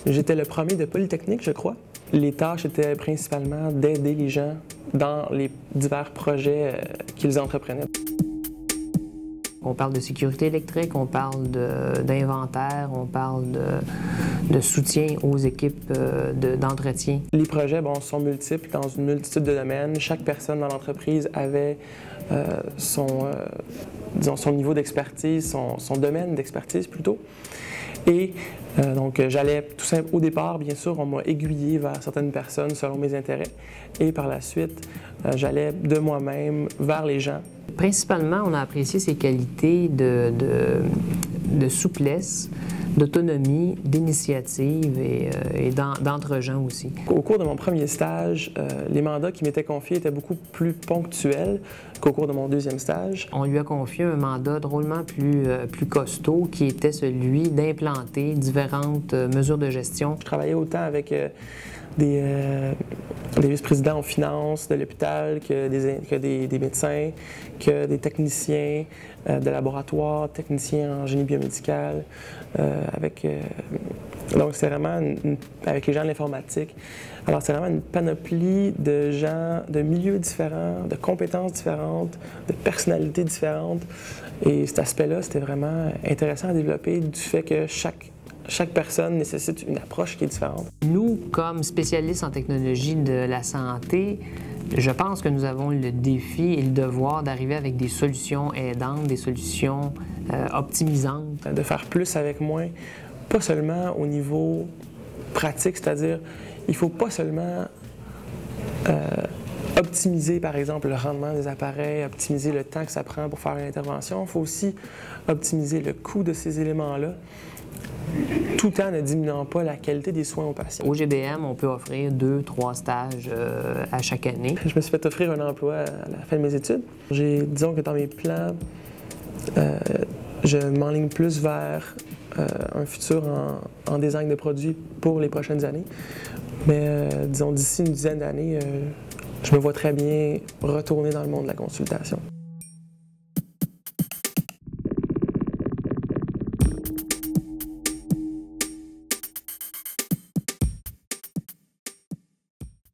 J'étais le premier de Polytechnique, je crois. Les tâches étaient principalement d'aider les gens dans les divers projets qu'ils entreprenaient. On parle de sécurité électrique, on parle d'inventaire, on parle de soutien aux équipes d'entretien. Les projets sont multiples dans une multitude de domaines. Chaque personne dans l'entreprise avait disons, son niveau d'expertise, son domaine d'expertise plutôt. Et donc, j'allais tout simplement, au départ, bien sûr, on m'a aiguillé vers certaines personnes selon mes intérêts. Et par la suite, j'allais de moi-même vers les gens. Principalement, on a apprécié ses qualités de souplesse, d'autonomie, d'initiative et d'entre-gens aussi. Au cours de mon premier stage, les mandats qui m'étaient confiés étaient beaucoup plus ponctuels qu'au cours de mon deuxième stage. On lui a confié un mandat drôlement plus costaud qui était celui d'implanter différentes mesures de gestion. Je travaillais autant avec des vice-présidents en finance de l'hôpital que des médecins, que des techniciens de laboratoire, techniciens en génie biomédical, donc c'est vraiment avec les gens de l'informatique. Alors c'est vraiment une panoplie de gens, de milieux différents, de compétences différentes, de personnalités différentes. Et cet aspect-là, c'était vraiment intéressant à développer du fait que chaque personne nécessite une approche qui est différente. Nous, comme spécialistes en technologie de la santé, je pense que nous avons le défi et le devoir d'arriver avec des solutions aidantes, des solutions optimisantes. De faire plus avec moins, pas seulement au niveau pratique, c'est-à-dire il ne faut pas seulement optimiser, par exemple, le rendement des appareils, optimiser le temps que ça prend pour faire une intervention. Il faut aussi optimiser le coût de ces éléments-là, tout en ne diminuant pas la qualité des soins aux patients. Au GBM, on peut offrir 2-3 stages à chaque année. Je me suis fait offrir un emploi à la fin de mes études. Disons que dans mes plans, je m'enligne plus vers un futur en design de produits pour les prochaines années. Mais disons, d'ici une dizaine d'années, je me vois très bien retourner dans le monde de la consultation.